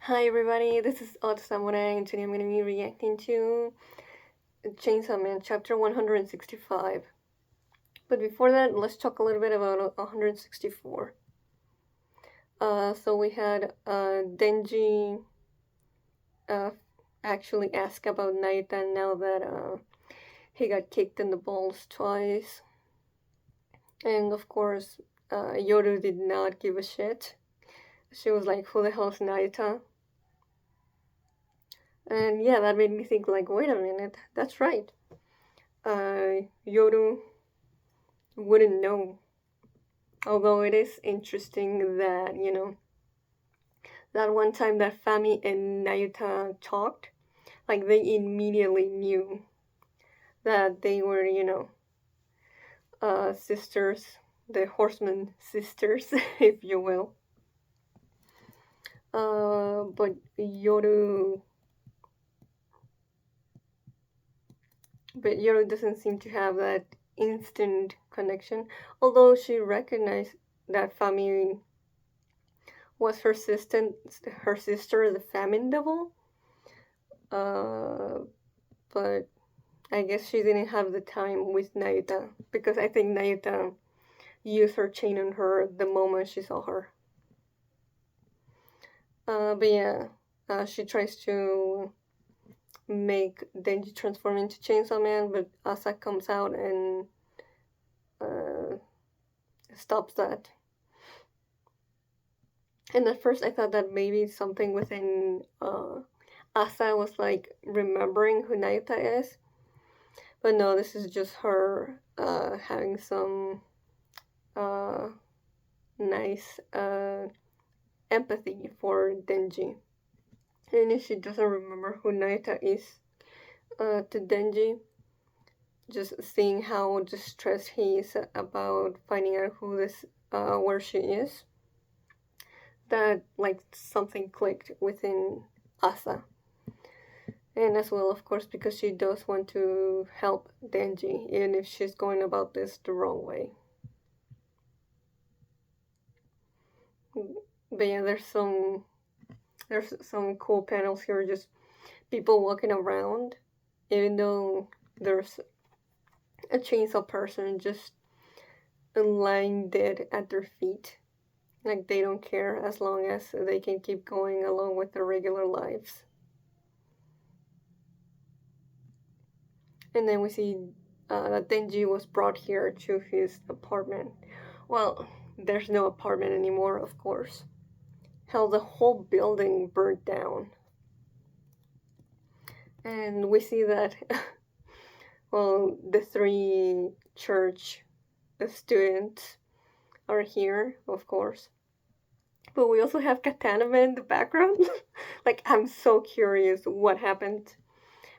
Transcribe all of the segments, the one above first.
Hi everybody, this is Odd Samurai and today I'm going to be reacting to Chainsaw Man chapter 165. But before that, let's talk a little bit about 164. So we had Denji uh, actually ask about Naita now that he got kicked in the balls twice. And of course, Yoru did not give a shit. She was like, who the hell's Naita? And yeah, that made me think like, wait a minute, that's right. Yoru wouldn't know. Although it is interesting that, that one time that Fami and Nayuta talked, like they immediately knew that they were, sisters, the horseman sisters, if you will. But Yoru doesn't seem to have that instant connection, although she recognized that Fami was her sister, the famine devil. Uh, but I guess she didn't have the time with Naita because I think Naita used her chain on her the moment she saw her. But yeah, she tries to make Denji transform into Chainsaw Man, but Asa comes out and uh, stops that. And at first I thought that maybe something within Asa was like remembering who Naita is. But no, this is just her having some uh, nice empathy for Denji. And if she doesn't remember who Naita is to Denji, just seeing how distressed he is about finding out who this, where she is, that like something clicked within Asa. And as well, of course, because she does want to help Denji, even if she's going about this the wrong way. But yeah, there's some cool panels here, just people walking around, even though there's a chainsaw person just lying dead at their feet. Like they don't care as long as they can keep going along with their regular lives. And then we see that Denji was brought here to his apartment. Well, there's no apartment anymore, of course. Hell, the whole building burnt down. And we see that, well, the three church students are here, of course. But we also have Katana Man in the background. Like, I'm so curious what happened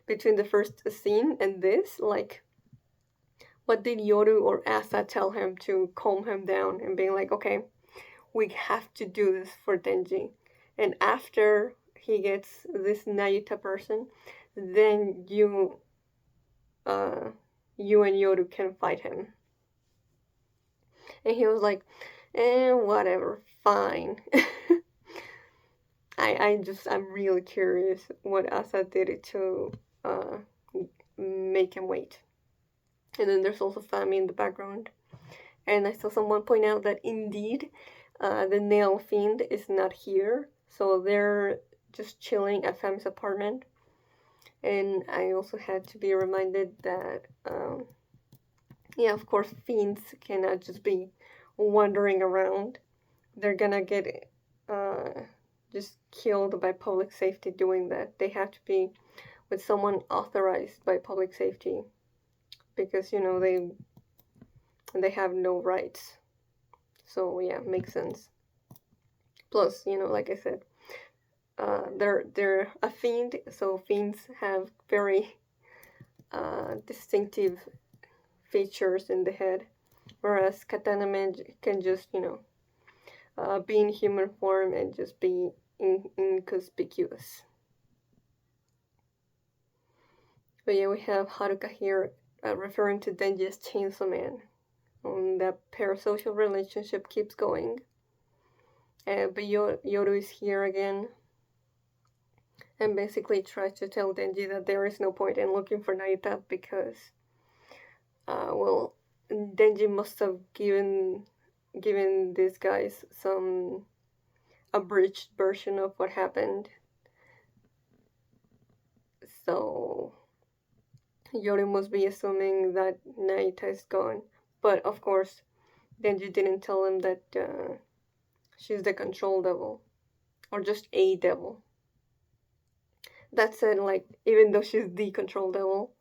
between the first scene and this. Like, what did Yoru or Asa tell him to calm him down and being like, okay, we have to do this for Denji. And after he gets this Nayuta person, then uh, you and Yoru can fight him. And he was like, whatever, fine. I'm really curious what Asa did to uh, make him wait. And then there's also Fami in the background. And I saw someone point out that indeed the Nail Fiend is not here. So they're just chilling at Fami's apartment. And I also had to be reminded that, yeah, of course, fiends cannot just be wandering around. They're gonna get uh, just killed by public safety doing that. They have to be with someone authorized by public safety because they have no rights. So yeah, makes sense. Plus, like I said, they're a fiend, so fiends have very distinctive features in the head, whereas Katana Man can just be in human form and just be inconspicuous. But yeah, we have Haruka here referring to Denji as Chainsaw Man. That parasocial relationship keeps going. But Yoru is here again. and basically tries to tell Denji that there is no point in looking for Naita because, well, Denji must have given these guys some abridged version of what happened. So Yori must be assuming that Naita is gone. But of course, Denji didn't tell him that she's the control devil, or just a devil. That said, like, even though she's the control devil,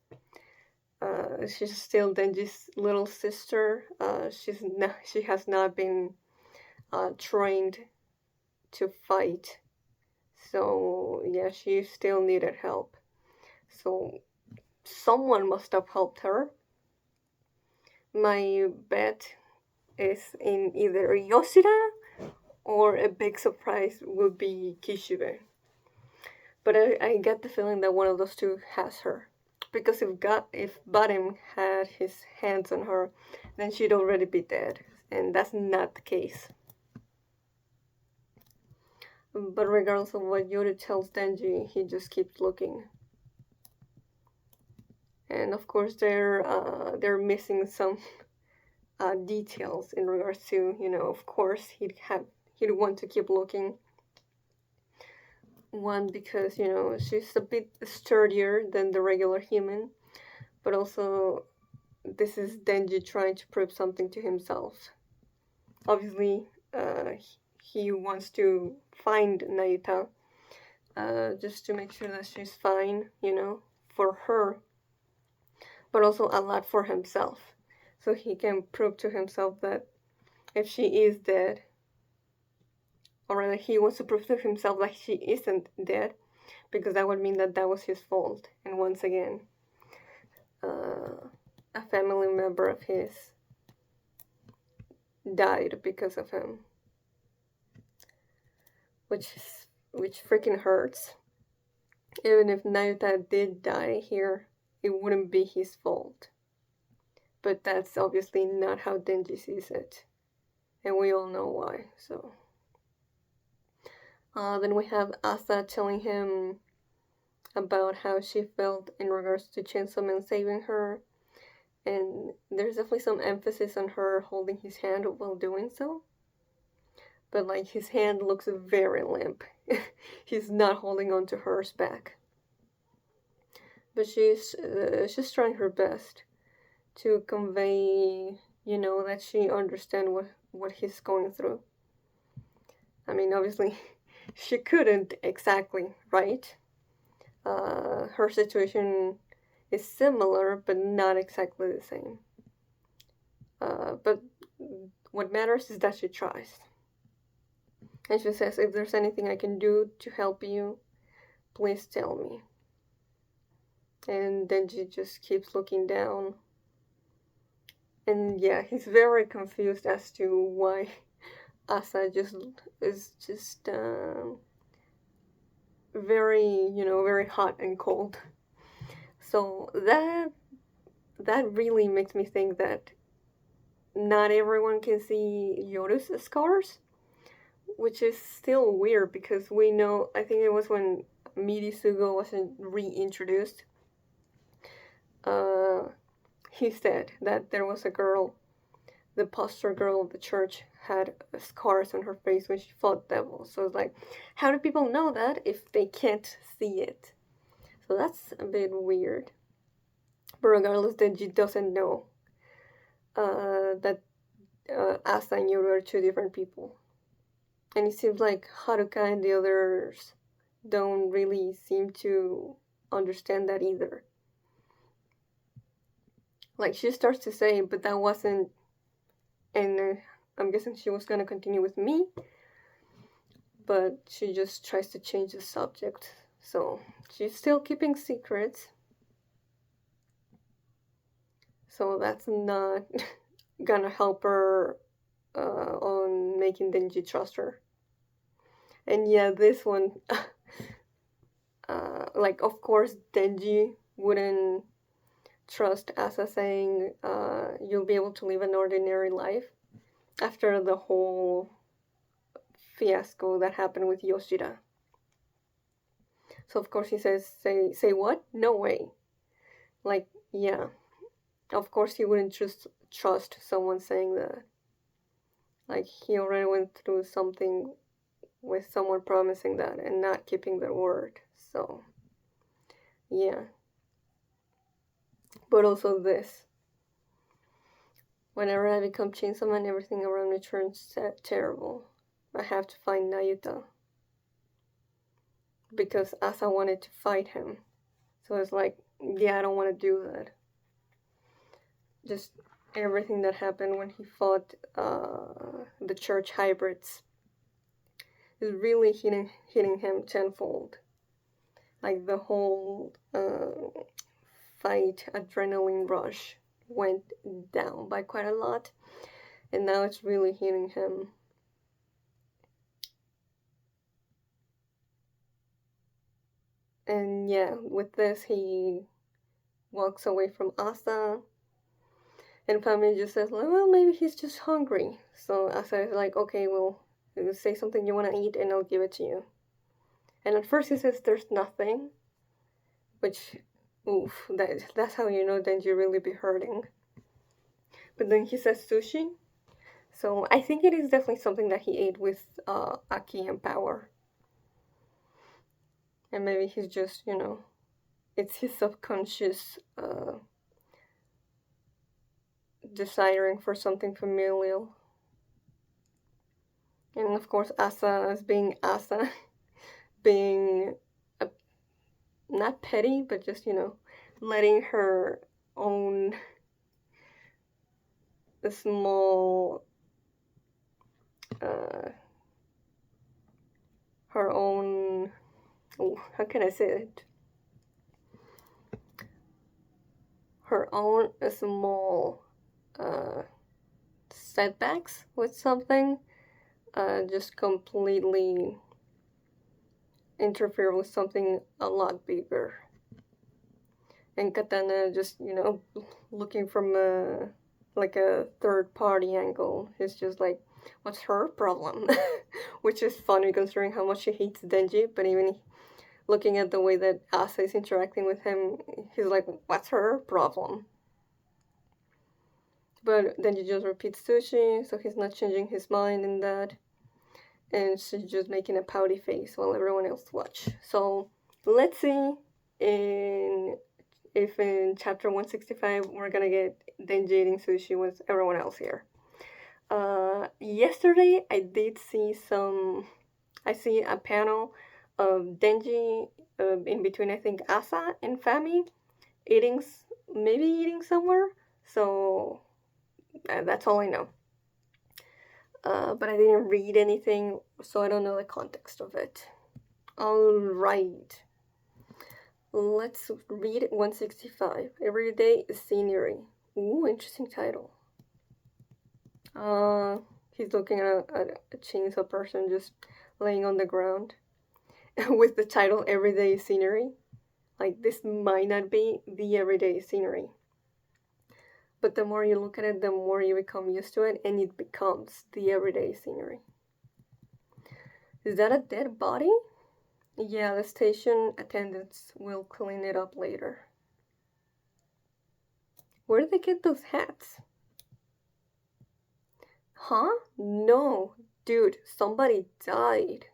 she's still Denji's little sister. She has not been trained to fight. So yeah, she still needed help. So someone must have helped her. My bet is in either Yoshida or a big surprise would be Kishibe. But I get the feeling that one of those two has her. Because if Barim had his hands on her, then she'd already be dead. And that's not the case. But regardless of what Yuri tells Denji, he just keeps looking. And of course, they're missing some details in regards to, of course he'd want to keep looking. One, because she's a bit sturdier than the regular human, but also this is Denji trying to prove something to himself. Obviously, he wants to find Naita, just to make sure that she's fine, for her, but also a lot for himself, so he can prove to himself that if she is dead, or rather, he wants to prove to himself that she isn't dead, because that would mean that that was his fault, and once again, a family member of his died because of him, which freaking hurts. Even if Naruto did die here, it wouldn't be his fault. But that's obviously not how Denji sees it, and we all know why. So then we have Asa telling him about how she felt in regards to Chainsaw Man saving her, and there's definitely some emphasis on her holding his hand while doing so. But like his hand looks very limp. He's not holding on to hers back. But she's trying her best to convey, that she understands what he's going through. I mean, obviously, she couldn't exactly, right? Her situation is similar, but not exactly the same. But what matters is that she tries. And she says, if there's anything I can do to help you, please tell me. And then she just keeps looking down. And yeah, he's very confused as to why Asa is just very hot and cold. So that really makes me think that not everyone can see Yoru's scars, which is still weird because we know, I think it was when Mirisugo wasn't reintroduced, he said that there was a girl, the posture girl of the church, had scars on her face when she fought devils. So it's like, how do people know that if they can't see it? So that's a bit weird. But regardless, Denji doesn't know that Asa and Yoru are two different people. And it seems like Haruka and the others don't really seem to understand that either. Like, she starts to say, but that wasn't, and I'm guessing she was gonna continue with me, but she just tries to change the subject. So she's still keeping secrets. So that's not gonna help her on making Denji trust her. And yeah, this one, like, of course, Denji wouldn't trust Asa saying you'll be able to live an ordinary life after the whole fiasco that happened with Yoshida. So of course he says, say what? No way. Like, yeah, of course he wouldn't just trust someone saying that. Like, he already went through something with someone promising that and not keeping their word. So, yeah. But also this. Whenever I become Chainsaw Man, everything around me turns terrible. I have to find Nayuta. Because Asa wanted to fight him. So it's like, yeah, I don't want to do that. Just everything that happened when he fought the church hybrids is really hitting him tenfold. Like the whole fight adrenaline rush went down by quite a lot, and now it's really hitting him. And yeah, with this, he walks away from Asa, and Pamela just says, well, maybe he's just hungry. So Asa is like, okay, well, say something you want to eat, and I'll give it to you. And at first he says there's nothing, which, oof, that's how you know Denji really be hurting. But then he says sushi, so I think it is definitely something that he ate with Aki and Power. And maybe he's just, it's his subconscious desiring for something familial. And of course, Asa as being Asa, being a, not petty, but just, letting her own small, uh, her own, oh, how can I say it? Her own small setbacks with something just completely interfere with something a lot bigger. And Katana just, looking from like a third party angle is just like, what's her problem? Which is funny considering how much she hates Denji, but even looking at the way that Asa is interacting with him, he's like, what's her problem? But Denji just repeats sushi, so he's not changing his mind in that. And she's just making a pouty face while everyone else watch. So let's see if in chapter 165 we're gonna get Denji eating sushi with everyone else here. Yesterday I did see I see a panel of Denji in between, I think, Asa and Fami maybe eating somewhere. So that's all I know. But I didn't read anything, so I don't know the context of it. Alright. Let's read 165. Everyday Scenery. Ooh, interesting title. He's looking at a chainsaw person just laying on the ground with the title Everyday Scenery. Like, this might not be the everyday scenery. But the more you look at it, the more you become used to it, and it becomes the everyday scenery. Is that a dead body? Yeah, the station attendants will clean it up later. Where did they get those hats? Huh? No. Dude, somebody died.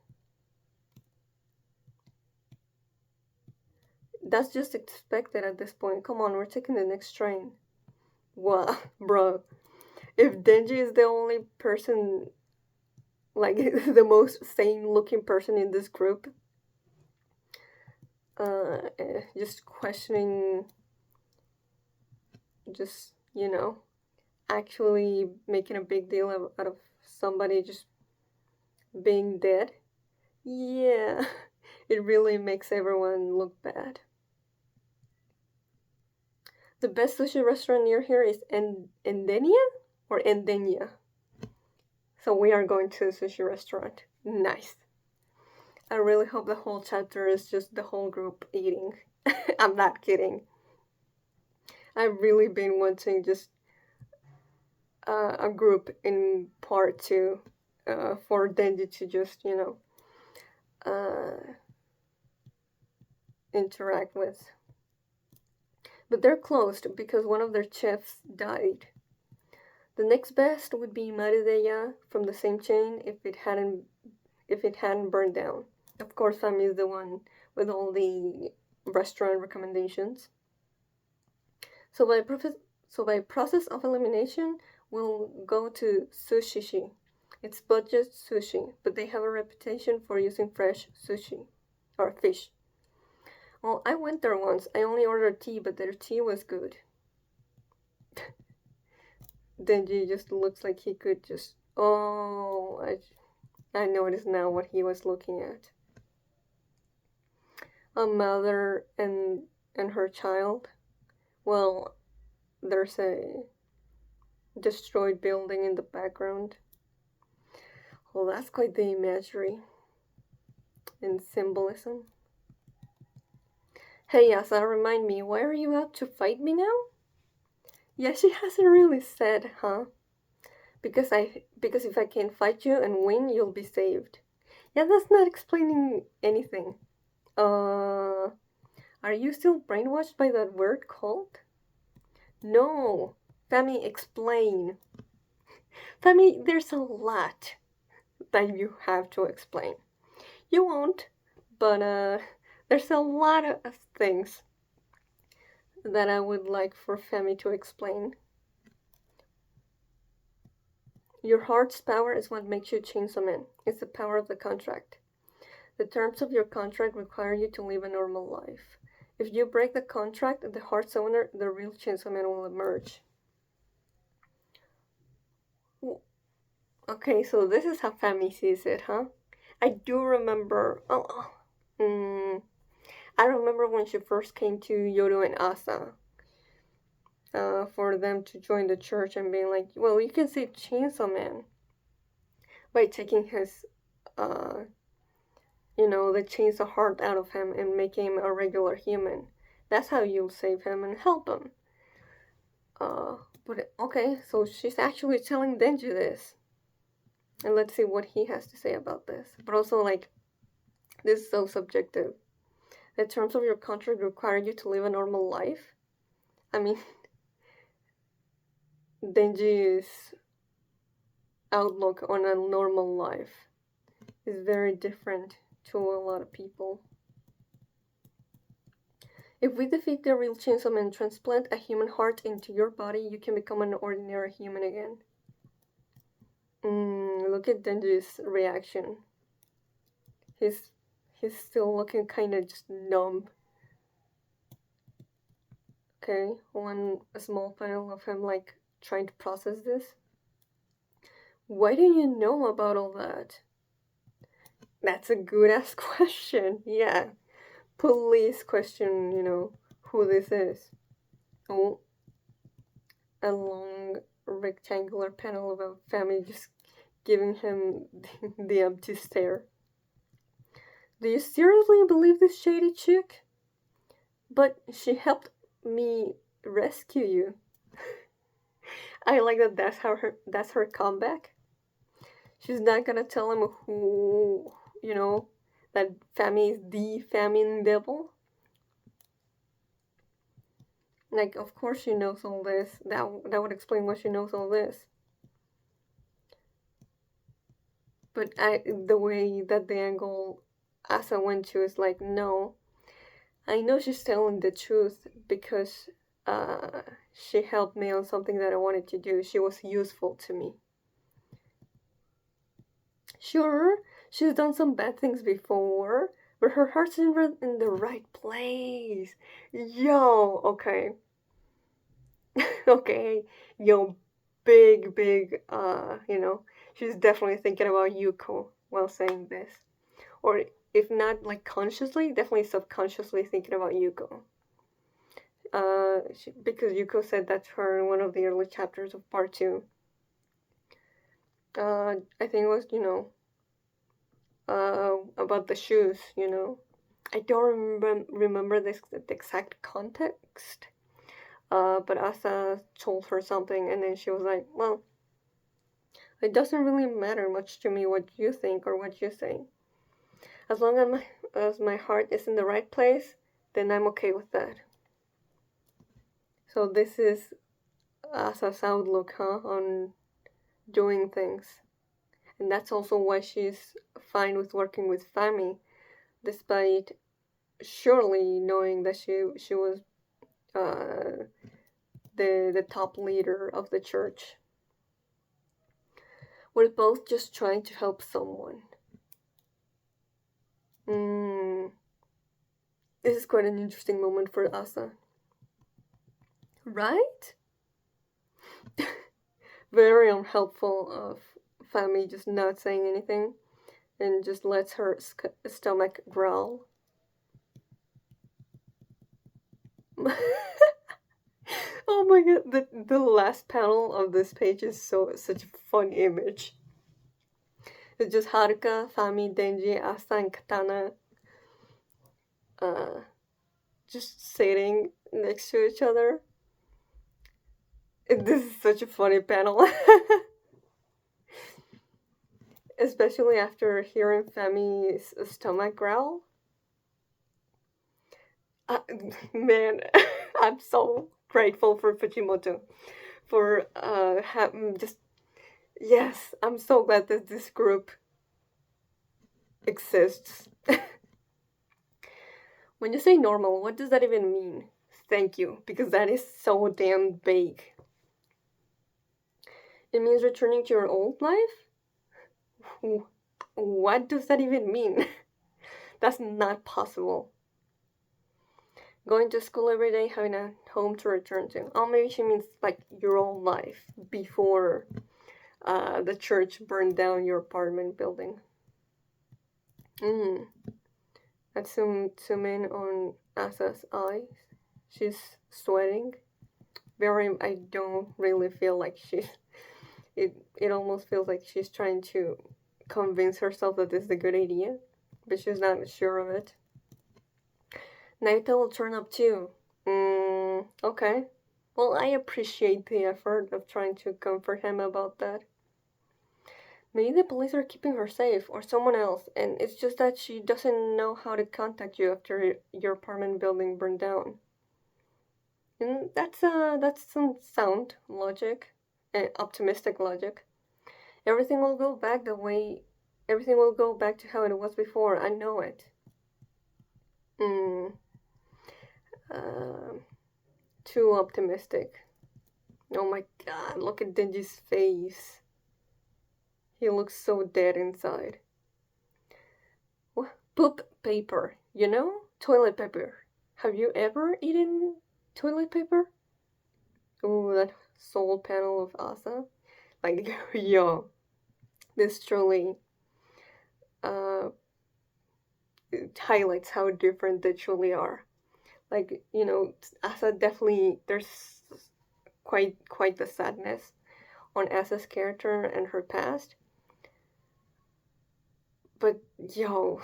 That's just expected at this point. Come on, we're taking the next train. Wow, bro. If Denji is the only person, like, the most sane looking person in this group, just questioning, just, actually making a big deal out of somebody just being dead, yeah, it really makes everyone look bad. The best sushi restaurant near here is Endenia or Endenia. So we are going to a sushi restaurant. Nice. I really hope the whole chapter is just the whole group eating. I'm not kidding. I've really been wanting just a group in part 2 for Denji to just, interact with. But they're closed because one of their chefs died. The next best would be Maridella from the same chain if it hadn't burned down. Of course, Fami is the one with all the restaurant recommendations. So by process of elimination, we'll go to Sushishi. It's budget sushi, but they have a reputation for using fresh sushi or fish. Well, I went there once. I only ordered tea, but their tea was good. Denji just looks like he could just. Oh, I noticed now what he was looking at. A mother and her child. Well, there's a destroyed building in the background. Well, that's quite the imagery and symbolism. Hey, Asa, remind me, why are you out to fight me now? Yeah, she hasn't really said, huh? Because if I can fight you and win, you'll be saved. Yeah, that's not explaining anything. Are you still brainwashed by that word cult? No. Fami, explain. Fami, there's a lot that you have to explain. You won't, but there's a lot of things that I would like for Femi to explain. Your heart's power is what makes you Chainsaw Man. It's the power of the contract. The terms of your contract require you to live a normal life. If you break the contract, the heart's owner, the real Chainsaw Man, will emerge. Okay, so this is how Femi sees it, huh? I do remember. I remember when she first came to Yoru and Asa. For them to join the church and being like, well, you can save Chainsaw Man by taking his, the chainsaw heart out of him and making him a regular human. That's how you'll save him and help him. But okay, so she's actually telling Denji this. And let's see what he has to say about this. But also, like, this is so subjective. The terms of your contract require you to live a normal life. I mean, Denji's outlook on a normal life is very different to a lot of people. If we defeat the real Chainsaw Man and transplant a human heart into your body, you can become an ordinary human again. Look at Denji's reaction. He's still looking kind of just numb. Okay, a small panel of him like trying to process this. Why do you know about all that? That's a good ass question. Yeah. Please question, who this is. Oh. A long rectangular panel of a family just giving him the empty stare. Do you seriously believe this shady chick? But she helped me rescue you. I like that that's her comeback. She's not gonna tell him who, that Fami is the famine devil. Like, of course she knows all this. That would explain why she knows all this. But the way that the angle Asa went to is like, no. I know she's telling the truth because she helped me on something that I wanted to do. She was useful to me. Sure, she's done some bad things before, but her heart's in the right place. Yo, okay. Okay, yo, big, she's definitely thinking about Yuko while saying this. Or if not, like, consciously, definitely subconsciously thinking about Yuko. Because Yuko said that to her in one of the early chapters of part 2. I think it was, about the shoes, I don't remember the exact context, but Asa told her something, and then she was like, well, it doesn't really matter much to me what you think or what you say. As long as my heart is in the right place, then I'm okay with that. So this is Asa's outlook, huh, on doing things. And that's also why she's fine with working with Fami, despite surely knowing that she was uh, the top leader of the church. We're both just trying to help someone. Mm, this is quite an interesting moment for Asa. Right? Very unhelpful of Fami just not saying anything and just lets her stomach growl. Oh my god, the last panel of this page is such a fun image. It's just Haruka, Fami, Denji, Asa, and Katana uh, just sitting next to each other. This is such a funny panel. Especially after hearing Fami's stomach growl. Uh, man, I'm so grateful for Fujimoto for just yes, I'm so glad that this group exists. When you say normal, what does that even mean? Thank you, because that is so damn vague. It means returning to your old life? What does that even mean? That's not possible. Going to school every day, having a home to return to. Oh, maybe she means like your old life before the church burned down your apartment building. Let's zoom in on Asa's eyes. She's sweating. I don't really feel like she's. It almost feels like she's trying to convince herself that this is a good idea, but she's not sure of it. Naito will turn up too. Okay. Well, I appreciate the effort of trying to comfort him about that. Maybe the police are keeping her safe, or someone else, and it's just that she doesn't know how to contact you after your apartment building burned down. And that's some sound logic, optimistic logic. Everything will go back the way, everything will go back to how it was before. I know it. Hmm. Uh, too optimistic. Oh my god, look at Denji's face. He looks so dead inside. What? Poop paper, you know? Toilet paper. Have you ever eaten toilet paper? Ooh, that soul panel of Asa. Like, yo, this truly uh, it highlights how different they truly are. Like, you know, Asa definitely, there's quite the sadness on Asa's character and her past. But, yo,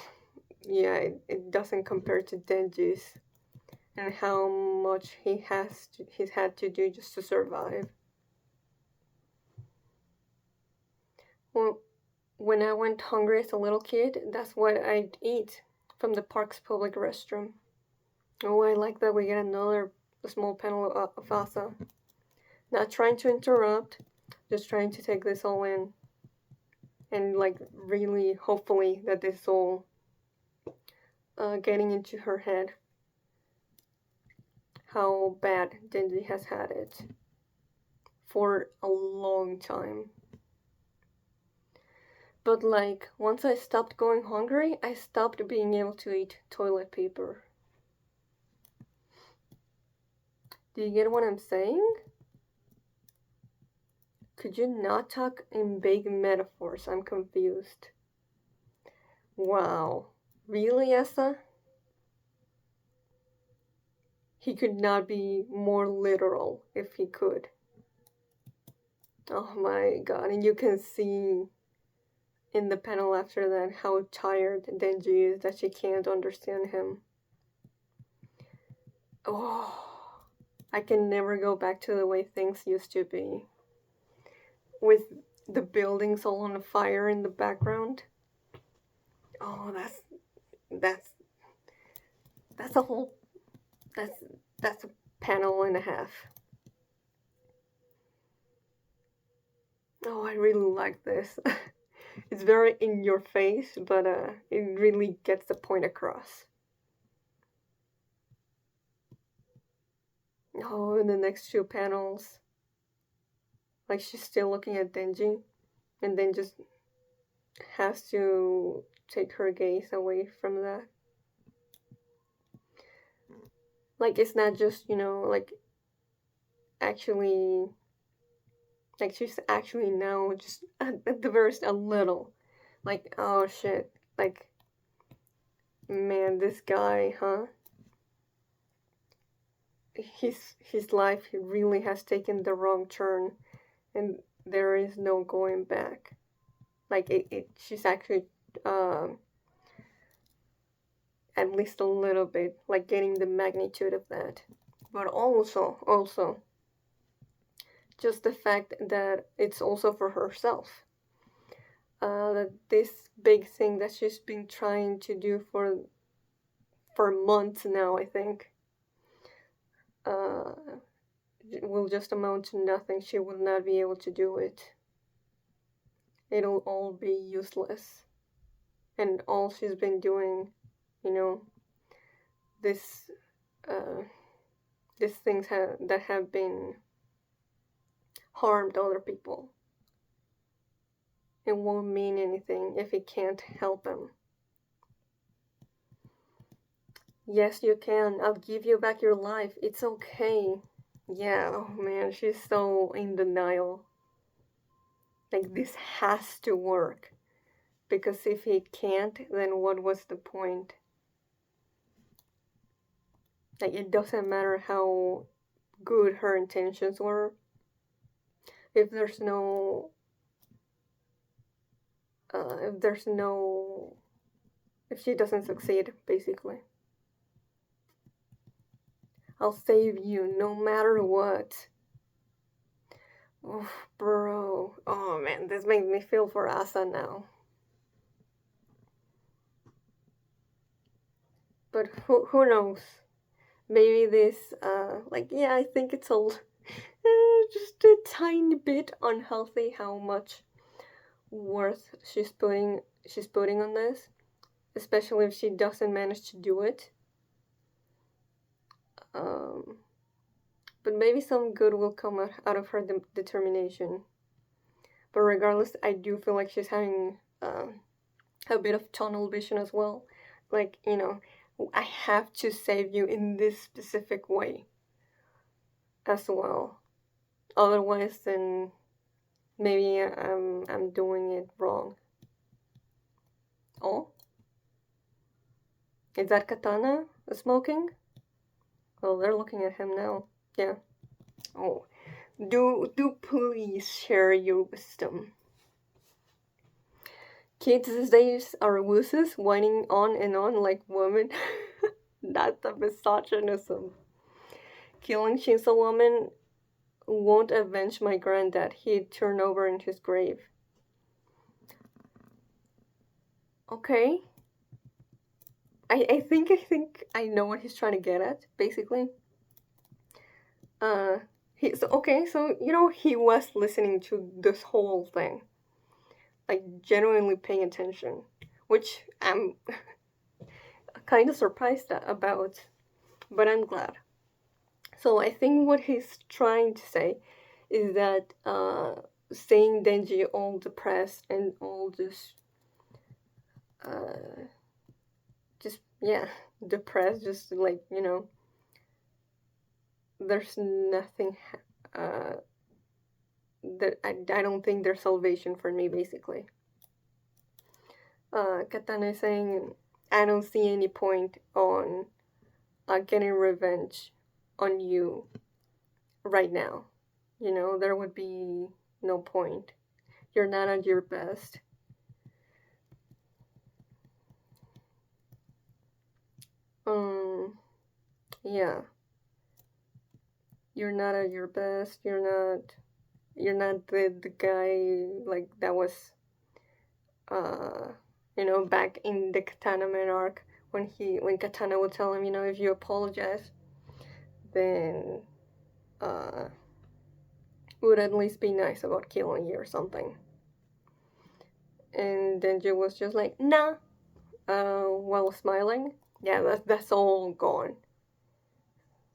yeah, it doesn't compare to Denji's and how much he's had to do just to survive. Well, when I went hungry as a little kid, that's what I'd eat from the park's public restroom. Oh, I like that we get another small panel of Asa. Not trying to interrupt, just trying to take this all in. And, like, really, hopefully, that this is all getting into her head. How bad Denji has had it for a long time. But, like, once I stopped going hungry, I stopped being able to eat toilet paper. Do you get what I'm saying? Could you not talk in vague metaphors? I'm confused. Wow. Really, Asa? He could not be more literal if he could. Oh my god, and you can see in the panel after that how tired Denji is that she can't understand him. Oh, I can never go back to the way things used to be. With the buildings all on fire in the background. Oh, that's a whole That's that's a panel and a half. Oh, I really like this. It's very in your face, but it really gets the point across. Oh, in the next two panels, like she's still looking at Denji, and then just has to take her gaze away from that. Like it's not just like actually like she's actually now just at the worst a little like oh shit like man this guy huh his life really has taken the wrong turn and there is no going back like she's actually um at least a little bit like getting the magnitude of that but also just the fact that it's also for herself that this big thing that she's been trying to do for months now I think uh, will just amount to nothing. She will not be able to do it. It'll all be useless. And all she's been doing, you know, this, uh, these things that have been harmed other people. It won't mean anything if it can't help them. Yes, you can. I'll give you back your life. It's okay. Yeah, oh man, she's so in denial. Like, this has to work. Because if it can't, then what was the point? Like, it doesn't matter how good her intentions were. If there's no, if there's no, if she doesn't succeed, basically. I'll save you no matter what. Oh, bro. Oh man, this makes me feel for Asa now. But who knows? Maybe this, like, yeah, I think it's just a tiny bit unhealthy how much worth she's putting on this, especially if she doesn't manage to do it. Um, but maybe some good will come out of her determination. But regardless, I do feel like she's having a bit of tunnel vision as well. Like, I have to save you in this specific way as well. Otherwise, then maybe I'm doing it wrong. Oh, is that Katana smoking? Well, they're looking at him now. Yeah. Oh, do please share your wisdom. Kids these days are wusses, whining on and on like women. That's a misogynism. Killing Shinzo woman won't avenge my granddad. He'd turn over in his grave. Okay. I think I know what he's trying to get at, basically. He's okay, so he was listening to this whole thing. Like genuinely paying attention. Which I'm kind of surprised about, but I'm glad. So I think what he's trying to say is that seeing Denji all depressed and all uh, just yeah, depressed, just like there's nothing uh, that I don't think there's salvation for me basically. Katana is saying I don't see any point on getting revenge on you right now. There would be no point. You're not at your best. Um, yeah. You're not at your best. You're not the guy like that was uh back in the Katana Man arc when Katana would tell him, if you apologize, then uh, would at least be nice about killing you or something. And Denji was just like, nah, while smiling. Yeah, that's all gone.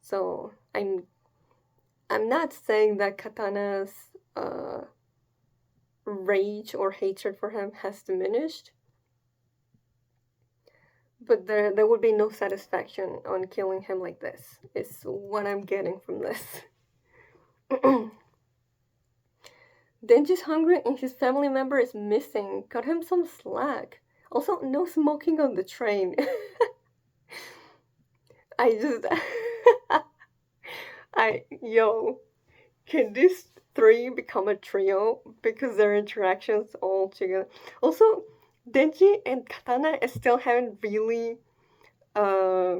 So I'm not saying that Katana's rage or hatred for him has diminished, but there would be no satisfaction on killing him like this. Is what I'm getting from this. Denji's hungry and his family member is missing. Cut him some slack. Also, no smoking on the train. I just, yo, can these three become a trio because their interactions all together? Also, Denji and Katana still haven't really uh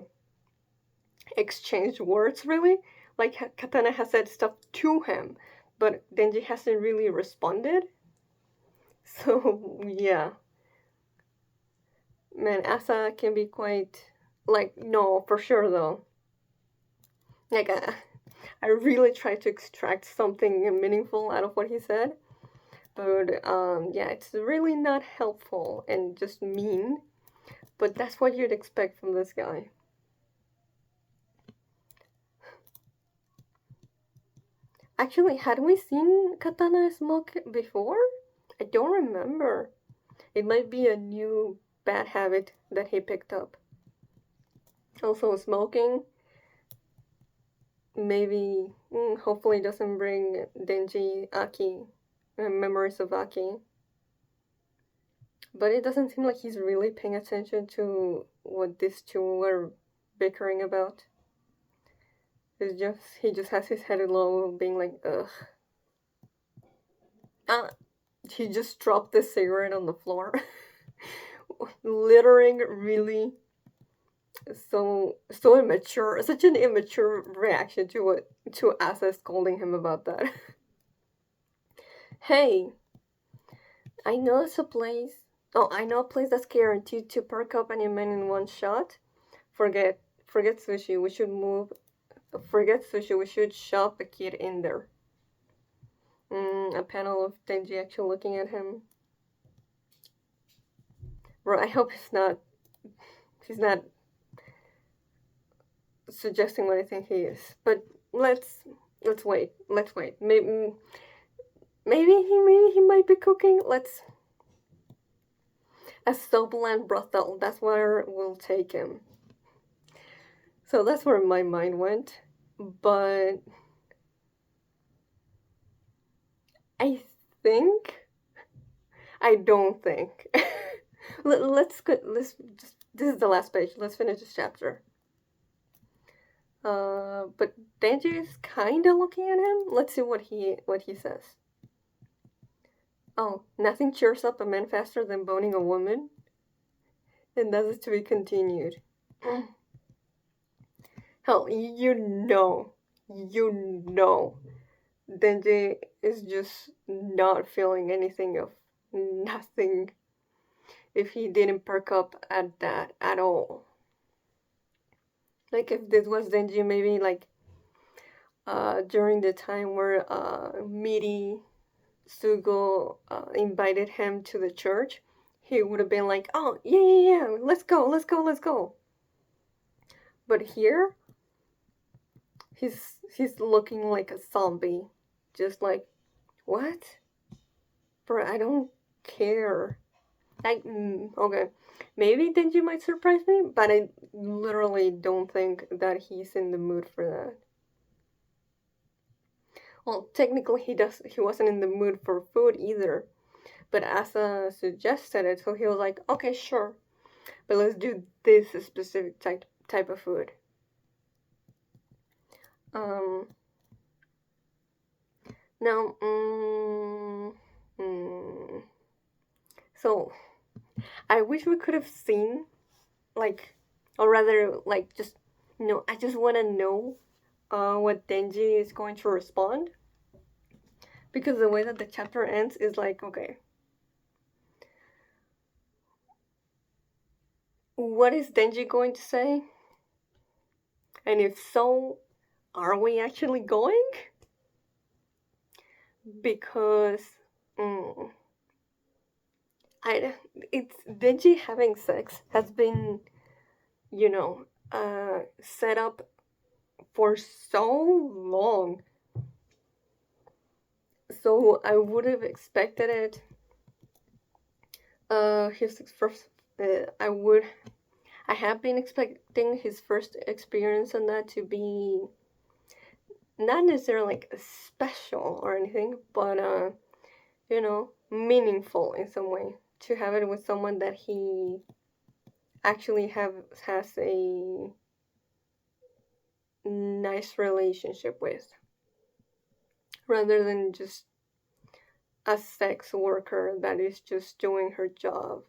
exchanged words really. Like Katana has said stuff to him, but Denji hasn't really responded. So yeah, man, Asa can be quite like no for sure though. Like I really tried to extract something meaningful out of what he said, but yeah, it's really not helpful and just mean. But that's what you'd expect from this guy. Actually, had we seen Katana smoke before? I don't remember. It might be a new bad habit that he picked up. Also, smoking. Maybe, hopefully, doesn't bring Denji Aki memories of Aki. But it doesn't seem like he's really paying attention to what these two are bickering about. He just has his head low, being like, ugh. Ah, he just dropped the cigarette on the floor, littering really so immature, such an immature reaction to what to Asa scolding him about that. Hey, I know it's a place. Oh, I know a place that's guaranteed to perk up any man in one shot. Forget sushi. We should move. Forget sushi. We should shop a kid in there. A panel of Denji actually looking at him. Bro, I hope he's not suggesting what I think he is. But let's wait. Let's wait. Maybe he might be cooking. Let's a Soapland brothel. That's where we'll take him. So that's where my mind went. But I think I don't think. Let's go. Let's just. This is the last page. Let's finish this chapter. But Denji is kind of looking at him. Let's see what he says. Oh, nothing cheers up a man faster than boning a woman. And that is to be continued. Hell, you know, Denji is just not feeling anything of nothing if he didn't perk up at that at all. Like if this was Denji, maybe like during the time where Miri Sugo invited him to the church, he would have been like, "Oh yeah, let's go." But here, he's looking like a zombie, just like, what? Bro, I don't care. Like, okay, maybe Denji might surprise me, but I literally don't think that he's in the mood for that. Well, technically he wasn't in the mood for food either, but Asa suggested it, so he was like, okay, sure, but let's do this specific type of food. Um. Now, so I wish we could have seen, like, or rather, like, just I just want to know, what Denji is going to respond, because the way that the chapter ends is like, okay, what is Denji going to say? And if so, are we actually going? Because mm, I it's Denji having sex has been, you know, set up for so long. So I would have expected it. His first, I would, I have been expecting his first experience on that to be not necessarily like special or anything, but meaningful in some way. To have it with someone that he actually have has a nice relationship with, rather than just a sex worker that is just doing her job.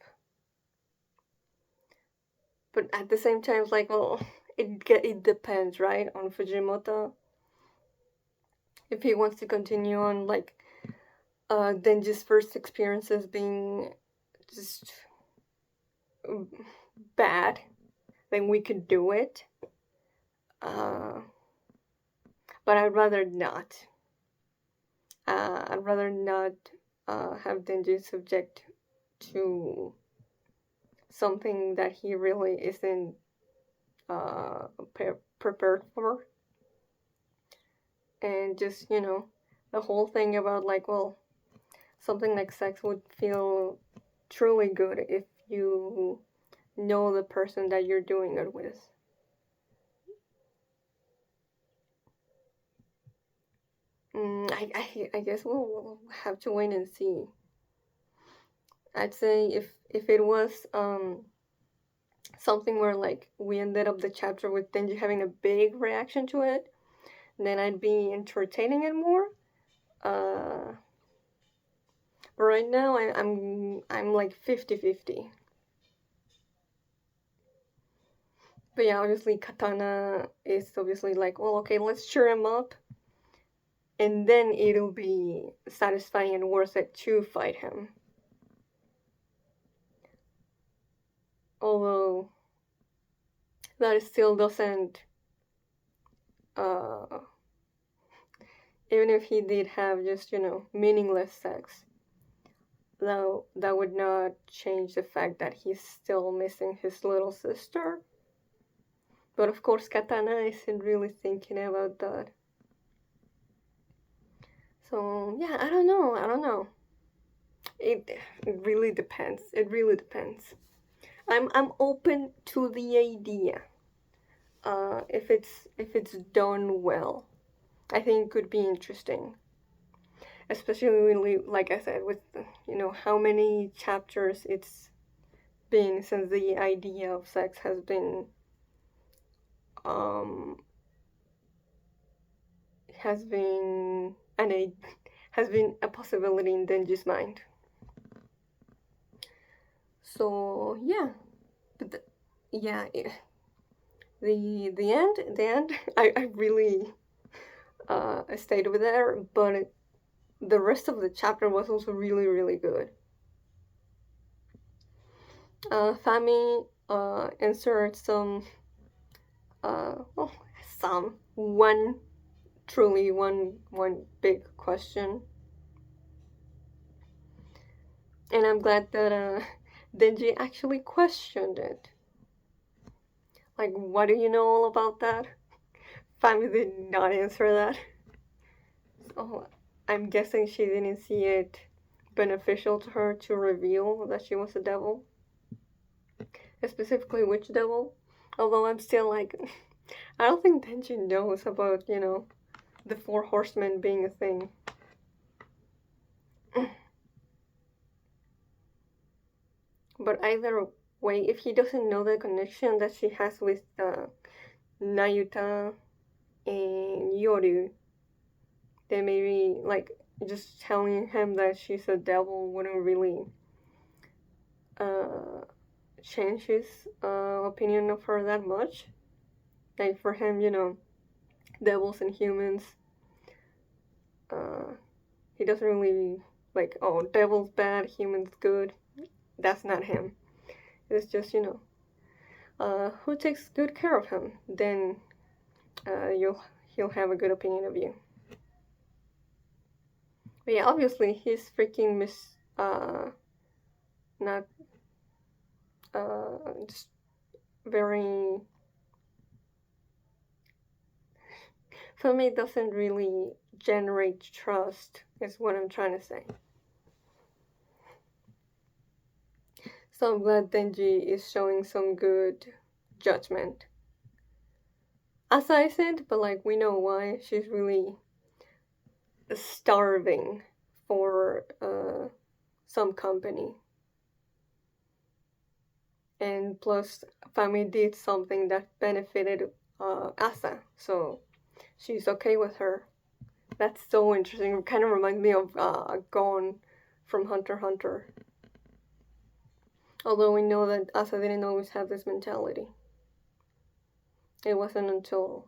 But at the same time, it's like, well, it depends, right, on Fujimoto if he wants to continue on like Denji's first experiences being just bad, then we could do it. Uh, but I'd rather not. I'd rather not have Denji subject to something that he really isn't uh, prepared for. And just, the whole thing about like, well, something like sex would feel truly good if you know the person that you're doing it with. I guess we'll have to wait and see. I'd say if it was something where like we ended up the chapter with Denji having a big reaction to it, then I'd be entertaining it more. Uh, but right now I'm like 50-50. But yeah, obviously Katana is obviously like, well, okay, let's cheer him up, and then it'll be satisfying and worth it to fight him. Although that still doesn't, uh, even if he did have just, meaningless sex, though that would not change the fact that he's still missing his little sister. But of course, Katana isn't really thinking about that. So yeah, I don't know. I don't know. It really depends. It really depends. I'm open to the idea. If it's done well, I think it could be interesting. Especially like I said, with how many chapters it's been since the idea of sex um has been an has been a possibility in Denji's mind. So yeah, but yeah, the end I really stayed with there, but the rest of the chapter was also really really good. Fami answered well, some one truly one big question, and I'm glad that Denji actually questioned it. Like, what do you know all about that? Fami did not answer that. So I'm guessing she didn't see it beneficial to her to reveal that she was a devil. Specifically, which devil? Although I'm still like, I don't think Denji knows about, the four horsemen being a thing. But either way, if he doesn't know the connection that she has with Nayuta and Yoru, then maybe like just telling him that she's a devil wouldn't really uh, change his opinion of her that much. Like for him, devils and humans, uh, he doesn't really like, oh, devil's bad, humans good. That's not him. It's just, who takes good care of him, then he'll have a good opinion of you. But yeah, obviously he's freaking not just very, for me, it doesn't really generate trust, is what I'm trying to say. So I'm glad Denji is showing some good judgment. Asa isn't, but like we know why. She's really starving for some company. And plus, Fami did something that benefited Asa, so she's okay with her. That's so interesting. It kind of reminds me of Gon from Hunter x Hunter. Although we know that Asa didn't always have this mentality. It wasn't until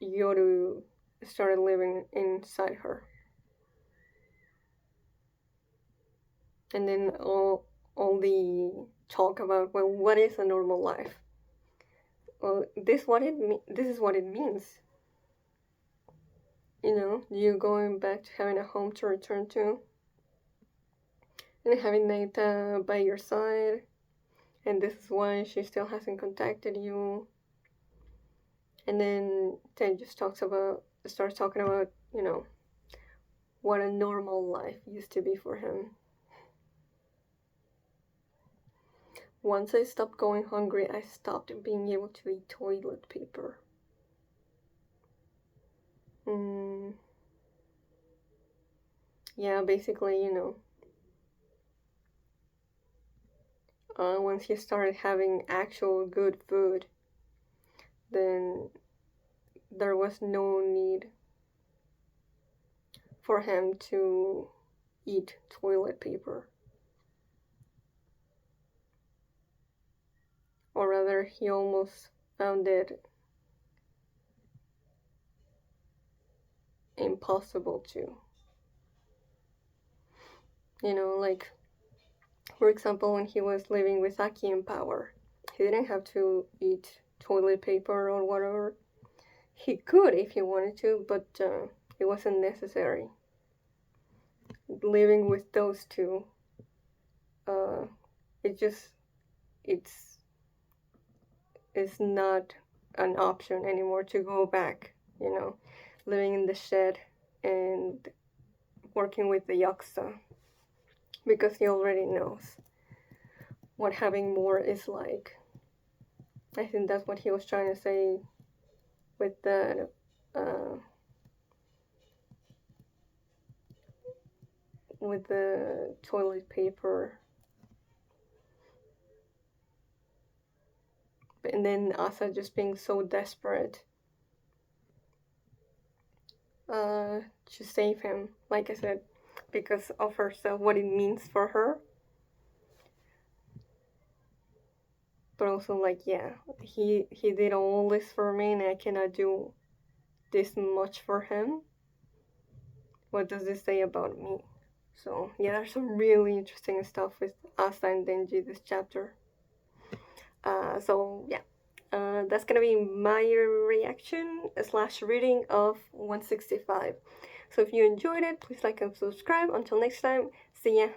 Yoru started living inside her. And then all the talk about, well, what is a normal life? Well, this is what it means. You know, you going back to having a home to return to, and having Neita by your side, and this is why she still hasn't contacted you. And then Ted just starts talking about, you know, what a normal life used to be for him. Once I stopped going hungry, I stopped being able to eat toilet paper. Yeah, basically, you know, once he started having actual good food, then there was no need for him to eat toilet paper. Or rather, he almost found it impossible to. You know, like, for example, when he was living with Aki in power, he didn't have to eat toilet paper or whatever. He could if he wanted to, but it wasn't necessary. Living with those two, uh, it's it's not an option anymore to go back. You know, living in the shed and working with the yakuza, because he already knows what having more is like. I think that's what he was trying to say with the toilet paper. And then Asa just being so desperate to save him, like I said, because of herself, what it means for her. But also, like, yeah, he did all this for me, and I cannot do this much for him. What does this say about me? So yeah, there's some really interesting stuff with Asa and Denji this chapter. So yeah, that's gonna be my reaction slash reading of 165. So if you enjoyed it, please like and subscribe. Until next time, see ya.